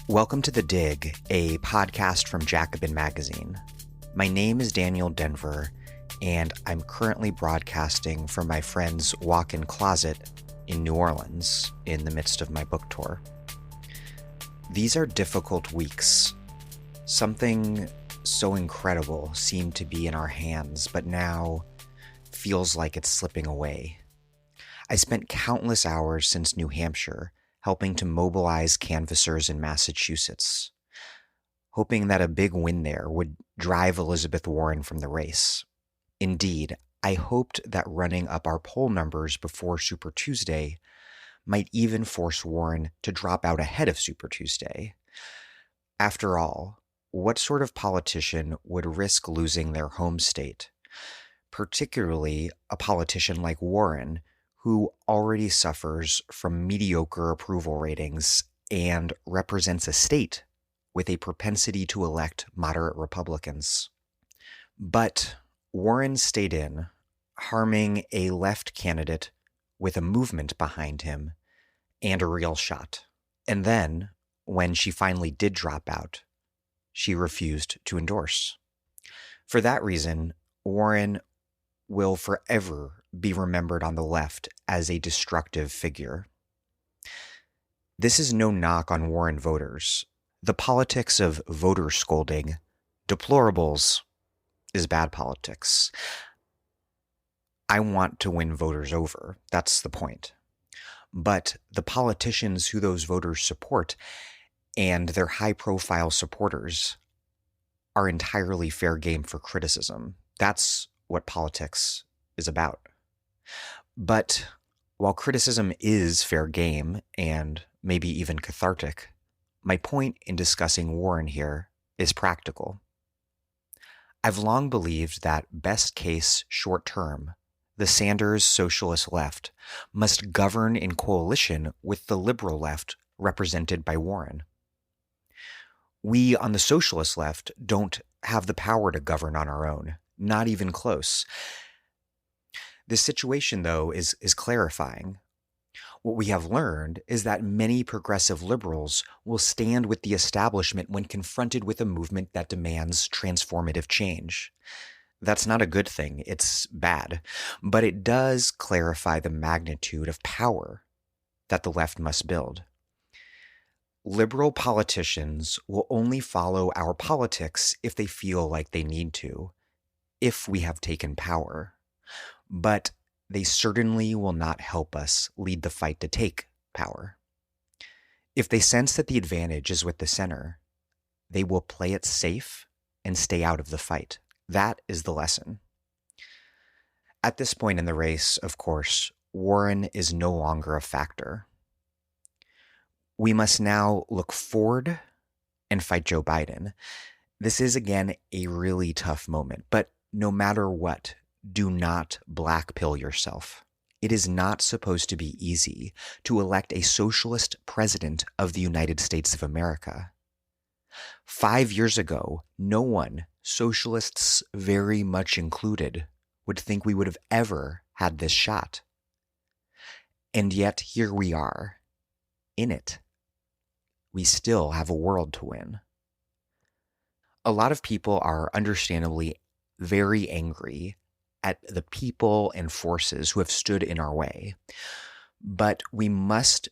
Welcome to The Dig, a podcast from Jacobin Magazine. My name is Daniel Denver, and I'm currently broadcasting from my friend's walk-in closet in New Orleans in the midst of my book tour. These are difficult weeks. Something so incredible seemed to be in our hands, but now feels like it's slipping away. I spent countless hours since New Hampshire helping to mobilize canvassers in Massachusetts, hoping that a big win there would drive Elizabeth Warren from the race. Indeed, I hoped that running up our poll numbers before Super Tuesday might even force Warren to drop out ahead of Super Tuesday. After all, what sort of politician would risk losing their home state, particularly a politician like Warren, who already suffers from mediocre approval ratings and represents a state with a propensity to elect moderate Republicans? But Warren stayed in, harming a left candidate with a movement behind him and a real shot. And then, when she finally did drop out, she refused to endorse. For that reason, Warren will forever be remembered on the left as a destructive figure. This is no knock on Warren voters. The politics of voter scolding, deplorables, is bad politics. I want to win voters over. That's the point. But the politicians who those voters support and their high-profile supporters are entirely fair game for criticism. That's what politics is about. But while criticism is fair game and maybe even cathartic, my point in discussing Warren here is practical. I've long believed that best case short term, the Sanders socialist left must govern in coalition with the liberal left represented by Warren. We on the socialist left don't have the power to govern on our own, not even close. This situation, though, is clarifying. What we have learned is that many progressive liberals will stand with the establishment when confronted with a movement that demands transformative change. That's not a good thing. It's bad. But it does clarify the magnitude of power that the left must build. Liberal politicians will only follow our politics if they feel like they need to, if we have taken power. But they certainly will not help us lead the fight to take power. If they sense that the advantage is with the center, they will play it safe and stay out of the fight. That is the lesson. At this point in the race, of course, Warren is no longer a factor. We must now look forward and fight Joe Biden. This is, again, a really tough moment, but no matter what, do not black pill yourself. It is not supposed to be easy to elect a socialist president of the United States of America. 5 years ago, no one, socialists very much included, would think we would have ever had this shot. And yet here we are, in it. We still have a world to win. A lot of people are understandably very angry at the people and forces who have stood in our way. But we must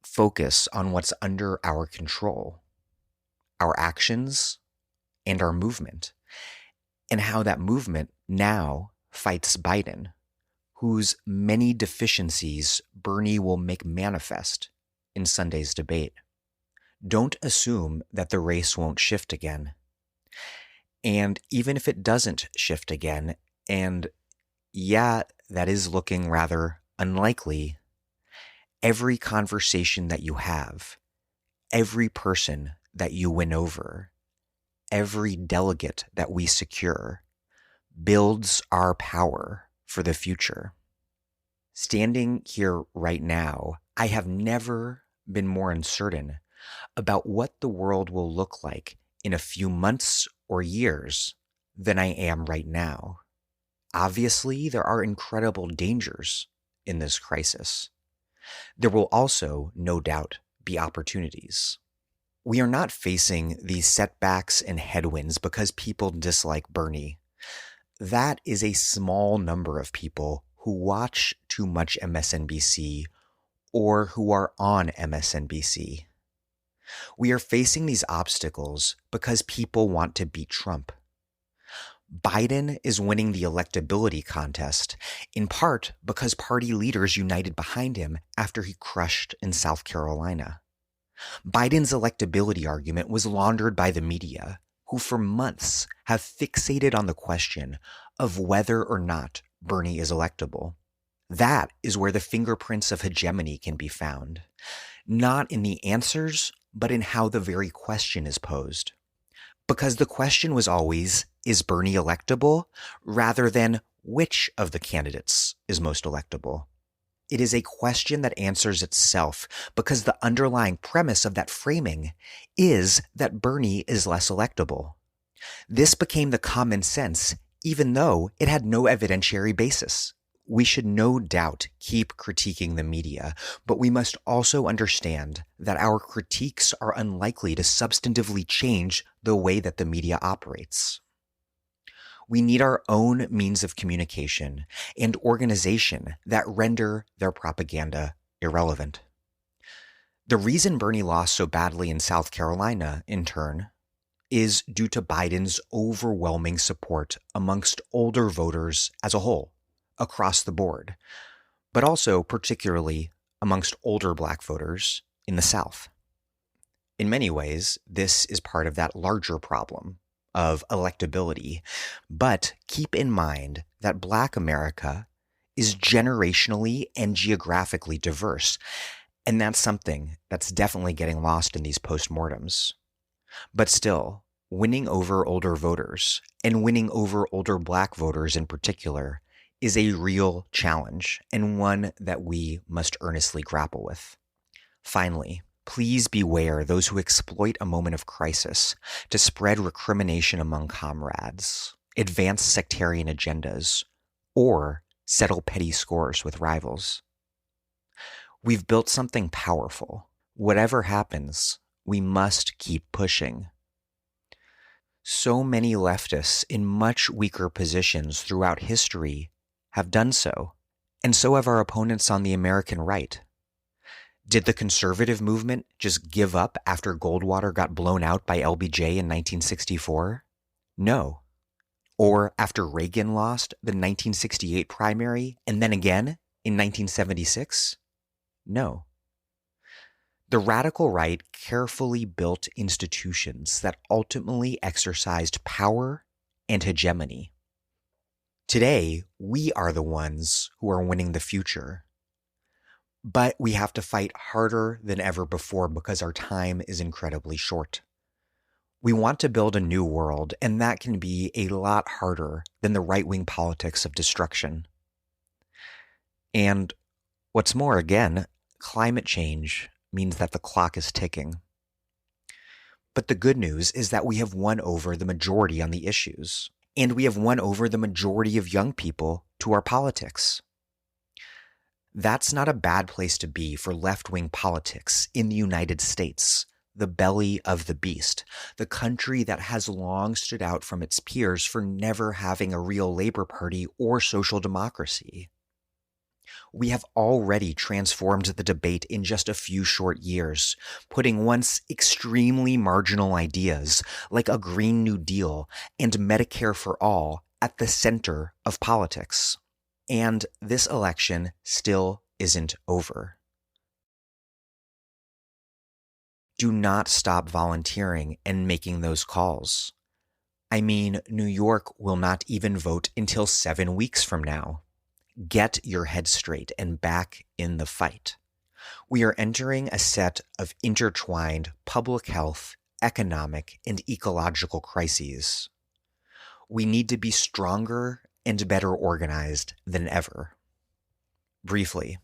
focus on what's under our control, our actions and our movement, and how that movement now fights Biden, whose many deficiencies Bernie will make manifest in Sunday's debate. Don't assume that the race won't shift again. And even if it doesn't shift again, and yeah, that is looking rather unlikely, every conversation that you have, every person that you win over, every delegate that we secure builds our power for the future. Standing here right now, I have never been more uncertain about what the world will look like in a few months or years than I am right now. Obviously, there are incredible dangers in this crisis. There will also, no doubt, be opportunities. We are not facing these setbacks and headwinds because people dislike Bernie. That is a small number of people who watch too much MSNBC or who are on MSNBC. We are facing these obstacles because people want to beat Trump. Biden is winning the electability contest, in part because party leaders united behind him after he crushed in South Carolina. Biden's electability argument was laundered by the media, who for months have fixated on the question of whether or not Bernie is electable. That is where the fingerprints of hegemony can be found, not in the answers, but in how the very question is posed. Because the question was always, is Bernie electable, rather than which of the candidates is most electable. It is a question that answers itself because the underlying premise of that framing is that Bernie is less electable. This became the common sense, even though it had no evidentiary basis. We should no doubt keep critiquing the media, but we must also understand that our critiques are unlikely to substantively change the way that the media operates. We need our own means of communication and organization that render their propaganda irrelevant. The reason Bernie lost so badly in South Carolina, in turn, is due to Biden's overwhelming support amongst older voters as a whole, across the board, but also particularly amongst older Black voters in the South. In many ways, this is part of that larger problem of electability, but keep in mind that Black America is generationally and geographically diverse, and that's something that's definitely getting lost in these postmortems. But still, winning over older voters, and winning over older Black voters in particular, is a real challenge and one that we must earnestly grapple with. Finally, please beware those who exploit a moment of crisis to spread recrimination among comrades, advance sectarian agendas, or settle petty scores with rivals. We've built something powerful. Whatever happens, we must keep pushing. So many leftists in much weaker positions throughout history have done so, and so have our opponents on the American right. Did the conservative movement just give up after Goldwater got blown out by LBJ in 1964? No. Or after Reagan lost the 1968 primary and then again in 1976? No. The radical right carefully built institutions that ultimately exercised power and hegemony. Today, we are the ones who are winning the future. But we have to fight harder than ever before because our time is incredibly short. We want to build a new world, and that can be a lot harder than the right-wing politics of destruction. And what's more, again, climate change means that the clock is ticking. But the good news is that we have won over the majority on the issues, and we have won over the majority of young people to our politics. That's not a bad place to be for left-wing politics in the United States, the belly of the beast, the country that has long stood out from its peers for never having a real Labor Party or social democracy. We have already transformed the debate in just a few short years, putting once extremely marginal ideas like a Green New Deal and Medicare for All at the center of politics. And this election still isn't over. Do not stop volunteering and making those calls. I mean, New York will not even vote until 7 weeks from now. Get your head straight and back in the fight. We are entering a set of intertwined public health, economic, and ecological crises. We need to be stronger and better organized than ever. Briefly,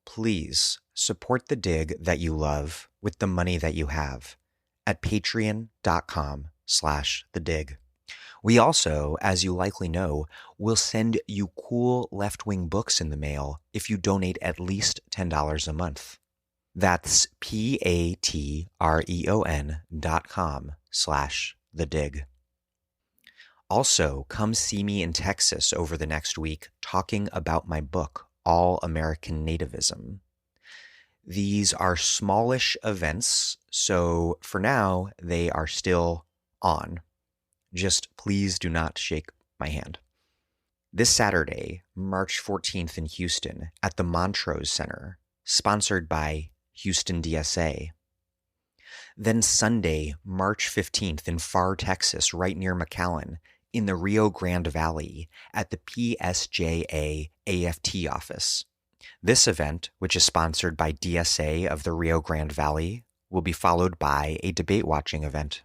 please support the dig that you love with the money that you have at patreon.com/thedig. We also, as you likely know, will send you cool left-wing books in the mail if you donate at least $10 a month. That's patreon.com/the dig. Also, come see me in Texas over the next week talking about my book, All American Nativism. These are smallish events, so for now, they are still on. Just please do not shake my hand. This Saturday, March 14th in Houston at the Montrose Center, sponsored by Houston DSA. Then Sunday, March 15th in Pharr, Texas, right near McAllen, in the Rio Grande Valley at the PSJA AFT office. This event, which is sponsored by DSA of the Rio Grande Valley, will be followed by a debate watching event.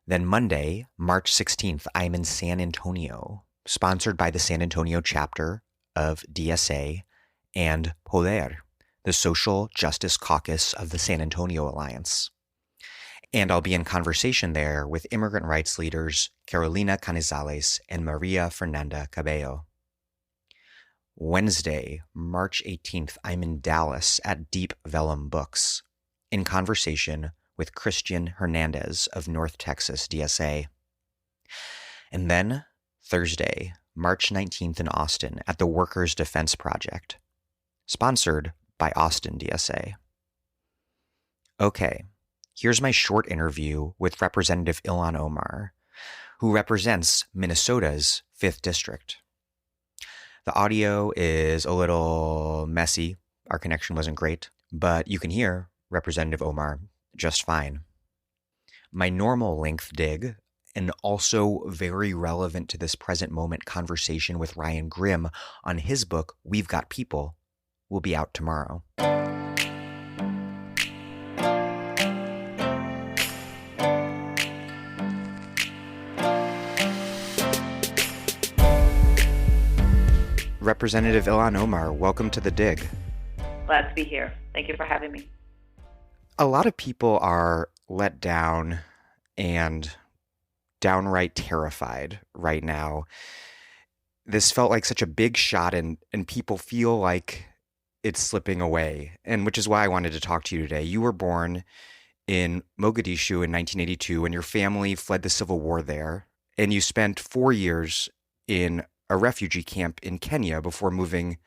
Then Monday, March 16th, I'm in San Antonio, sponsored by the San Antonio chapter of DSA and Poder, the Social Justice Caucus of the San Antonio Alliance. And I'll be in conversation there with immigrant rights leaders Carolina Canizales and Maria Fernanda Cabello. Wednesday, March 18th, I'm in Dallas at Deep Vellum Books, in conversation with Christian Hernandez of North Texas DSA. And then Thursday, March 19th in Austin at the Workers' Defense Project, sponsored by Austin DSA. Okay, here's my short interview with Representative Ilhan Omar, who represents Minnesota's 5th District. The audio is a little messy. Our connection wasn't great, but you can hear Representative Omar just fine. My normal length dig, and also very relevant to this present moment conversation with Ryan Grimm on his book, We've Got People, will be out tomorrow. Representative Ilhan Omar, welcome to The Dig. Glad to be here. Thank you for having me. A lot of people are let down and downright terrified right now. This felt like such a big shot, and people feel like it's slipping away, and which is why I wanted to talk to you today. You were born in Mogadishu in 1982, and your family fled the civil war there, and you spent 4 years in a refugee camp in Kenya before moving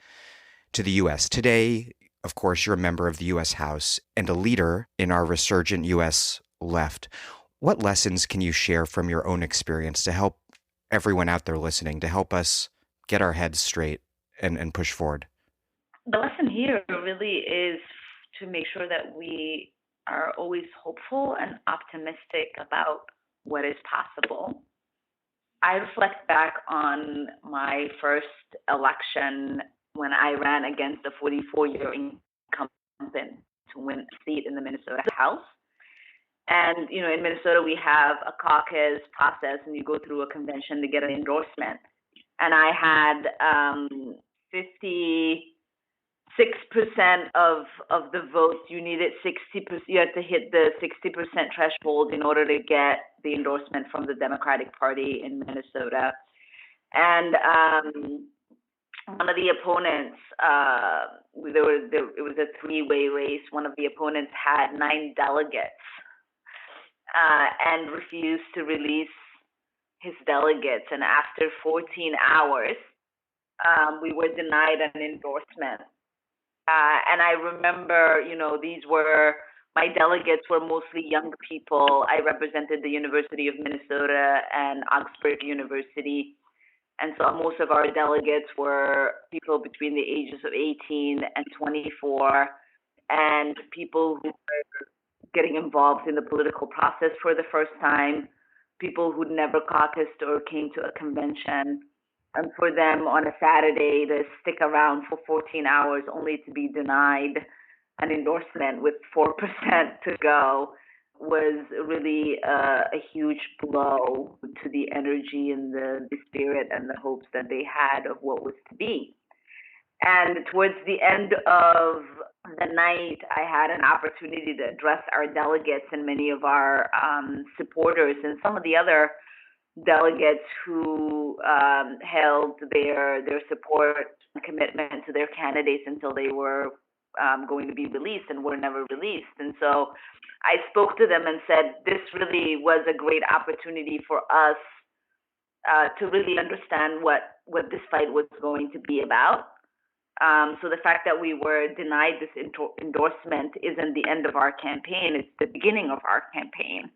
to the U.S. Today, of course, you're a member of the U.S. House and a leader in our resurgent U.S. left. What lessons can you share from your own experience to help everyone out there listening, to help us get our heads straight and push forward? The lesson here really is to make sure that we are always hopeful and optimistic about what is possible. I reflect back on my first election when I ran against a 44-year incumbent to win a seat in the Minnesota House. And, in Minnesota, we have a caucus process, and you go through a convention to get an endorsement. And I had 56% of the votes. You needed 60%. You had to hit the 60% threshold in order to get the endorsement from the Democratic Party in Minnesota. And one of the opponents, it was a three-way race. One of the opponents had 9 delegates and refused to release his delegates. And after 14 hours, we were denied an endorsement. And I remember, my delegates were mostly young people. I represented the University of Minnesota and Augsburg University. And so most of our delegates were people between the ages of 18 and 24, and people who were getting involved in the political process for the first time, people who'd never caucused or came to a convention. And for them on a Saturday to stick around for 14 hours only to be denied an endorsement with 4% to go was really a huge blow to the energy and the spirit and the hopes that they had of what was to be. And towards the end of the night, I had an opportunity to address our delegates and many of our supporters and some of the other delegates who held their support and commitment to their candidates until they were going to be released and were never released. And so I spoke to them and said, this really was a great opportunity for us to really understand what this fight was going to be about. So the fact that we were denied this endorsement isn't the end of our campaign, it's the beginning of our campaign.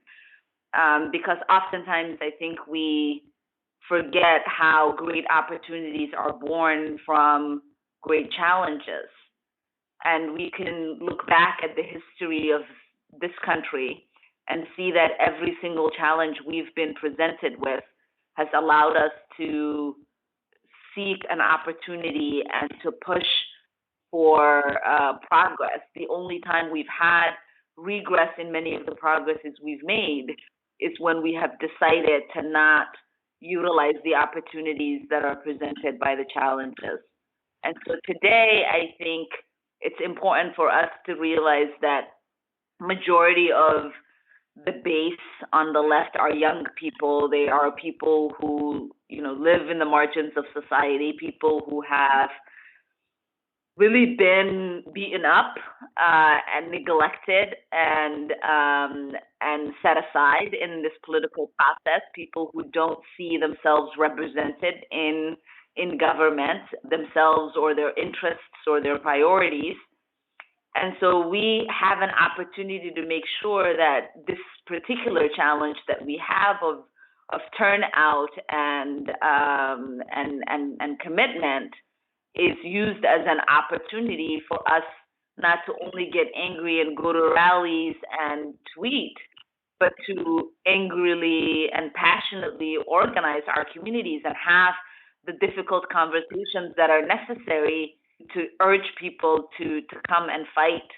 Because oftentimes I think we forget how great opportunities are born from great challenges. And we can look back at the history of this country and see that every single challenge we've been presented with has allowed us to seek an opportunity and to push for progress. The only time we've had regress in many of the progresses we've made is when we have decided to not utilize the opportunities that are presented by the challenges. And so today, I think it's important for us to realize that majority of the base on the left are young people. They are people who, live in the margins of society, people who have really been beaten up and neglected and set aside in this political process. People who don't see themselves represented in government themselves or their interests or their priorities. And so we have an opportunity to make sure that this particular challenge that we have of turnout and commitment is used as an opportunity for us not to only get angry and go to rallies and tweet, but to angrily and passionately organize our communities and have the difficult conversations that are necessary to urge people to come and fight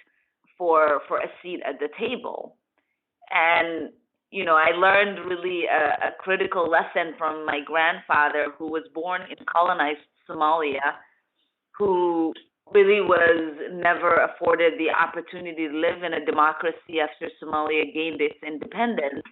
for a seat at the table. And, I learned really a critical lesson from my grandfather, who was born in colonized Somalia, who really was never afforded the opportunity to live in a democracy after Somalia gained its independence,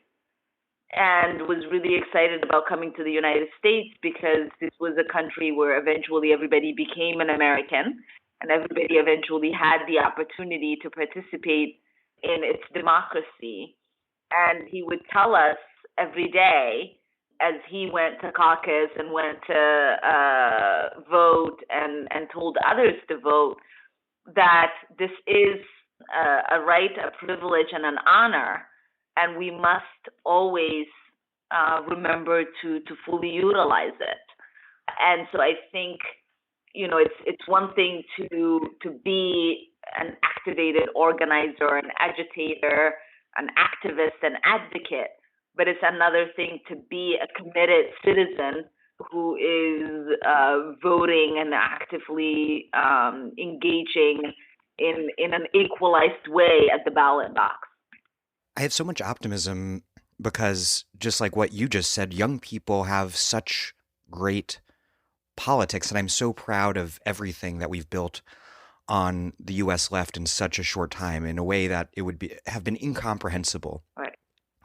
and was really excited about coming to the United States because this was a country where eventually everybody became an American and everybody eventually had the opportunity to participate in its democracy. And he would tell us every day as he went to caucus and went to vote and told others to vote that this is a right, a privilege, and an honor, and we must always remember to fully utilize it. And so I think, it's one thing to be an activated organizer, an agitator, an activist, an advocate, but it's another thing to be a committed citizen who is voting and actively engaging in an equalized way at the ballot box. I have so much optimism because, just like what you just said, young people have such great politics, and I'm so proud of everything that we've built on the U.S. left in such a short time, in a way that it would have been incomprehensible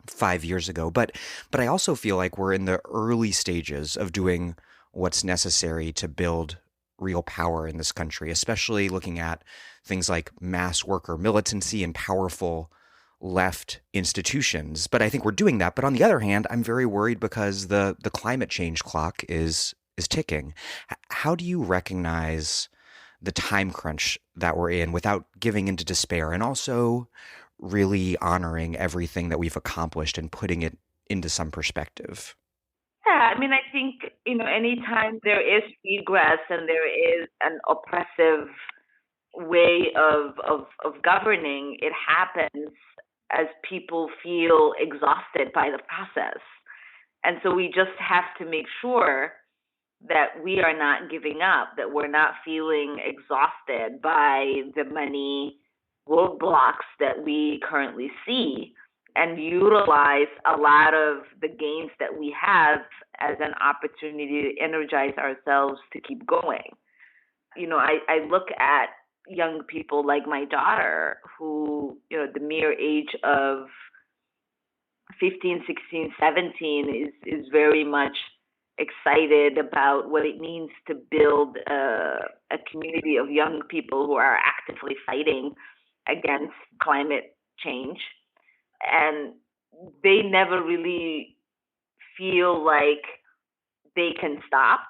5 years ago. But I also feel like we're in the early stages of doing what's necessary to build real power in this country, especially looking at things like mass worker militancy and powerful left institutions. But I think we're doing that. But on the other hand, I'm very worried because the climate change clock is ticking. How do you recognize the time crunch that we're in without giving into despair, and also really honoring everything that we've accomplished and putting it into some perspective? Yeah, I mean, I think, anytime there is regress and there is an oppressive way of governing, it happens as people feel exhausted by the process. And so we just have to make sure that we are not giving up, that we're not feeling exhausted by the many roadblocks that we currently see, and utilize a lot of the gains that we have as an opportunity to energize ourselves to keep going. I look at young people like my daughter who, the mere age of 15, 16, 17 is very much excited about what it means to build a community of young people who are actively fighting against climate change. And they never really feel like they can stop.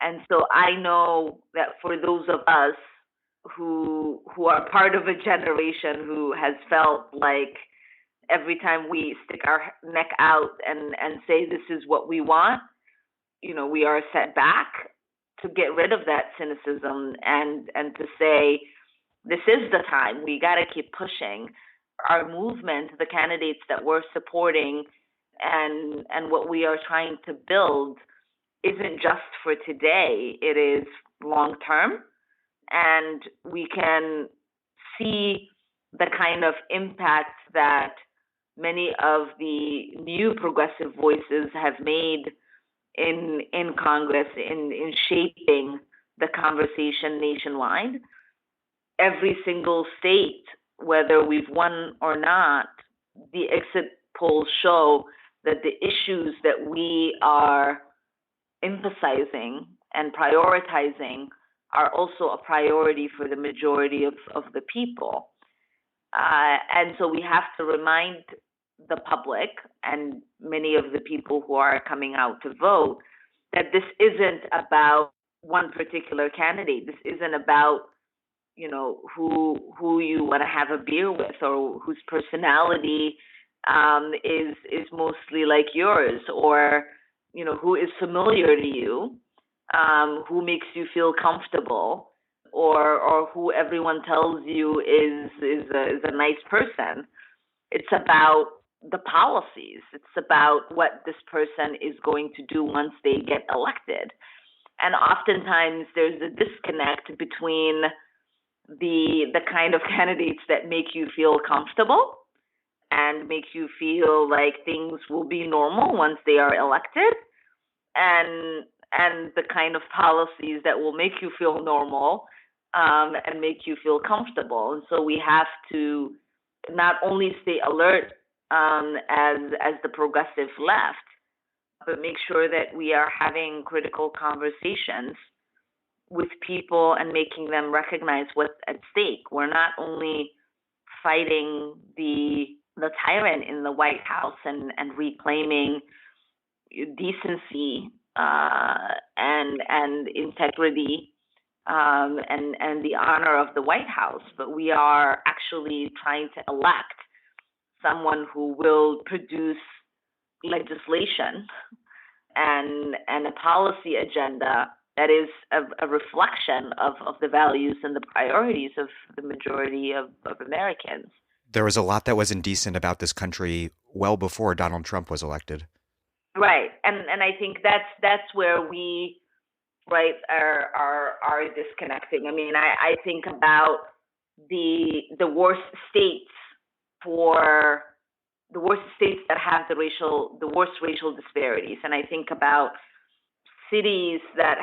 And so I know that for those of us who are part of a generation who has felt like every time we stick our neck out and say this is what we want, we are set back, to get rid of that cynicism and to say this is the time. We got to keep pushing. Our movement, the candidates that we're supporting, and what we are trying to build isn't just for today. It is long term, and we can see the kind of impact that many of the new progressive voices have made in Congress in shaping the conversation nationwide. Every single state, whether we've won or not, the exit polls show that the issues that we are emphasizing and prioritizing are also a priority for the majority of the people. And so we have to remind the public and many of the people who are coming out to vote that this isn't about one particular candidate. This isn't about who you want to have a beer with, or whose personality is mostly like yours, or who is familiar to you, who makes you feel comfortable, or who everyone tells you is a nice person. It's about the policies. It's about what this person is going to do once they get elected. And oftentimes there's a disconnect between the kind of candidates that make you feel comfortable and make you feel like things will be normal once they are elected, and the kind of policies that will make you feel normal and make you feel comfortable. And so we have to not only stay alert as the progressive left, but make sure that we are having critical conversations with people and making them recognize what's at stake. We're not only fighting the tyrant in the White House and reclaiming decency and integrity and the honor of the White House, but we are actually trying to elect someone who will produce legislation and a policy agenda that is a reflection of the values and the priorities of the majority of Americans. There was a lot that was indecent about this country well before Donald Trump was elected. Right, and I think that's where we are disconnecting. I mean, I think about the worst states that have the worst racial disparities, and I think about cities that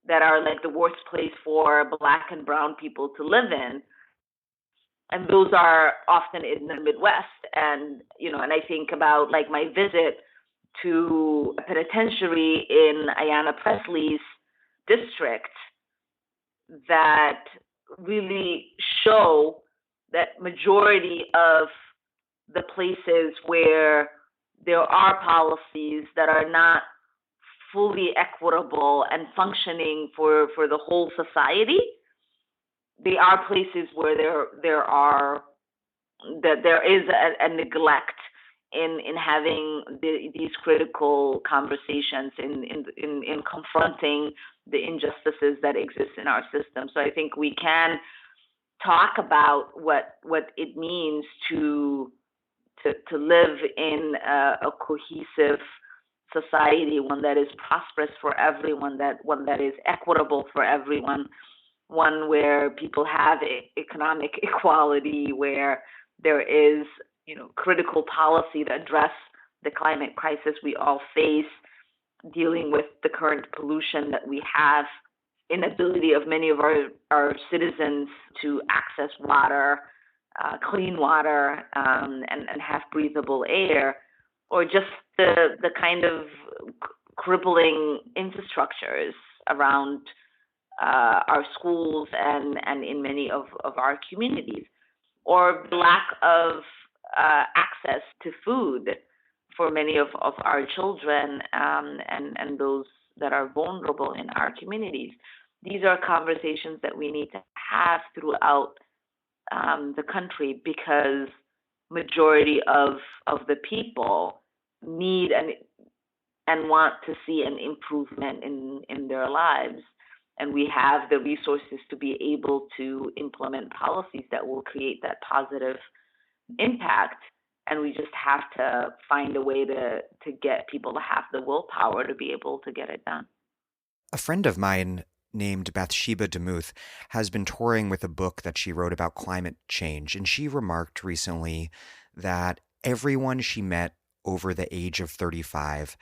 are like the worst place for Black and brown people to live in, and those are often in the Midwest. And and I think about like my visit to a penitentiary in Ayanna Presley's district that really show that majority of the places where there are policies that are not fully equitable and functioning for the whole society, they are places where there is a neglect in having these critical conversations in confronting the injustices that exist in our system. So I think we can talk about what it means to live in a cohesive society, one that is prosperous for everyone, one that is equitable for everyone, one where people have economic equality, where there is critical policy to address the climate crisis we all face, dealing with the current pollution that we have, inability of many of our citizens to access water, clean water, and have breathable air, or just the kind of crippling infrastructures around our schools and in many of our communities, or the lack of access to food for many of our children and those that are vulnerable in our communities. These are conversations that we need to have throughout the country, because majority of the people need and want to see an improvement in their lives. And we have the resources to be able to implement policies that will create that positive impact. And we just have to find a way to get people to have the willpower to be able to get it done. A friend of mine named Bathsheba Demuth has been touring with a book that she wrote about climate change. And she remarked recently that everyone she met over the age of 35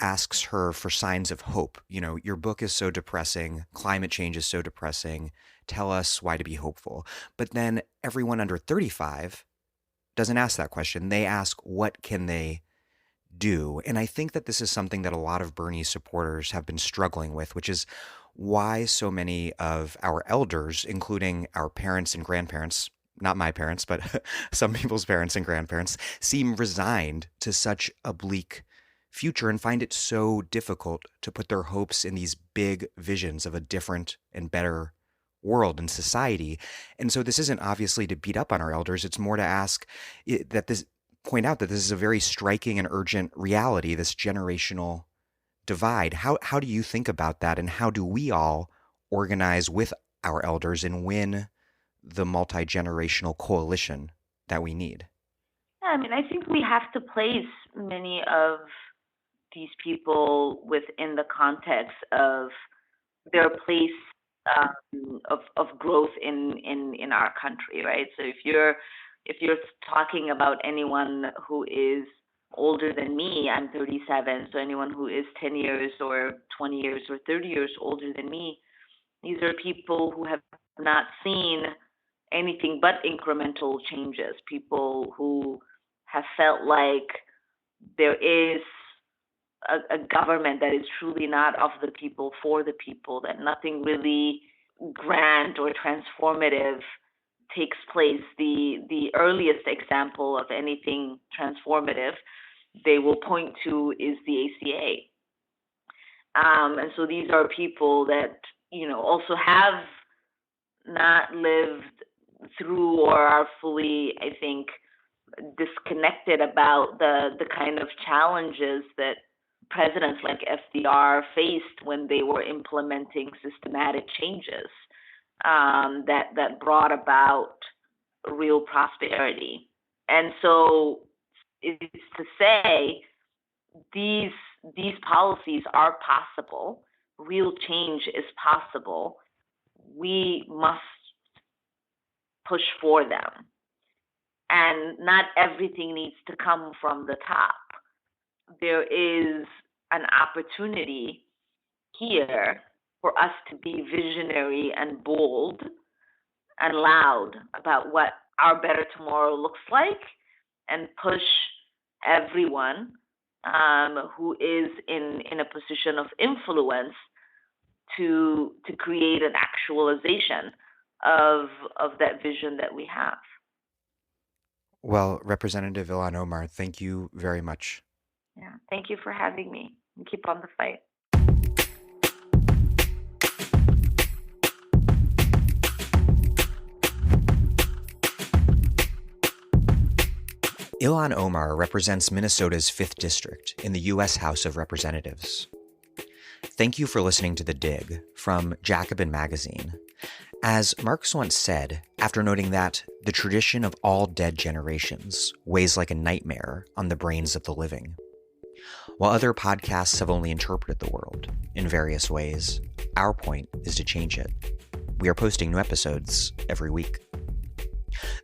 asks her for signs of hope. You know, your book is so depressing, climate change is so depressing, tell us why to be hopeful. But then everyone under 35 doesn't ask that question. They ask, what can they do? And I think that this is something that a lot of Bernie supporters have been struggling with, which is why so many of our elders, including our parents and grandparents, not my parents, but some people's parents and grandparents, seem resigned to such a bleak future and find it so difficult to put their hopes in these big visions of a different and better world and society. And so this isn't obviously to beat up on our elders. It's more to ask point out that this is a very striking and urgent reality, this generational divide. How do you think about that? And how do we all organize with our elders and win the multi-generational coalition that we need? Yeah, I mean, I think we have to place many of these people within the context of their place of growth in our country, right? So if you're talking about anyone who is older than me, I'm 37, so anyone who is 10 years or 20 years or 30 years older than me, these are people who have not seen anything but incremental changes, people who have felt like there is a government that is truly not of the people, for the people, that nothing really grand or transformative takes place. The earliest example of anything transformative they will point to is the ACA. And so these are people that, also have not lived through or are fully, I think, disconnected about the kind of challenges that presidents like FDR faced when they were implementing systematic changes that brought about real prosperity. And so it's to say these policies are possible, real change is possible. We must push for them. And not everything needs to come from the top. There is an opportunity here for us to be visionary and bold and loud about what our better tomorrow looks like, and push everyone who is in a position of influence to create an actualization of that vision that we have. Well, Representative Ilhan Omar, thank you very much. Yeah, thank you for having me. And keep on the fight. Ilhan Omar represents Minnesota's 5th District in the U.S. House of Representatives. Thank you for listening to The Dig from Jacobin Magazine. As Marx once said, after noting that the tradition of all dead generations weighs like a nightmare on the brains of the living. While other podcasts have only interpreted the world in various ways, our point is to change it. We are posting new episodes every week.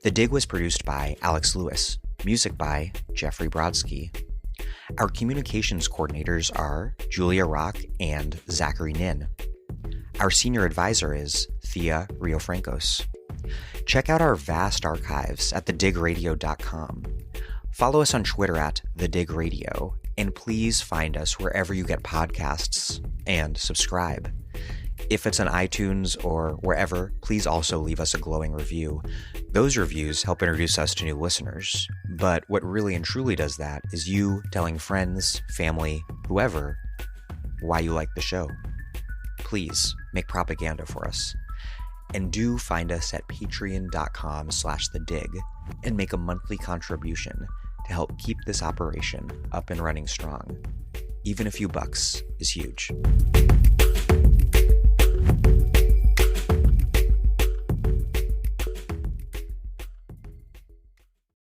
The Dig was produced by Alex Lewis, music by Jeffrey Brodsky. Our communications coordinators are Julia Rock and Zachary Nin. Our senior advisor is Thea Riofrancos. Check out our vast archives at thedigradio.com. Follow us on Twitter at thedigradio And please find us wherever you get podcasts and subscribe. If it's on iTunes or wherever, please also leave us a glowing review. Those reviews help introduce us to new listeners. But what really and truly does that is you telling friends, family, whoever, why you like the show. Please make propaganda for us. And do find us at patreon.com/thedig and make a monthly contribution to help keep this operation up and running strong. Even a few bucks is huge.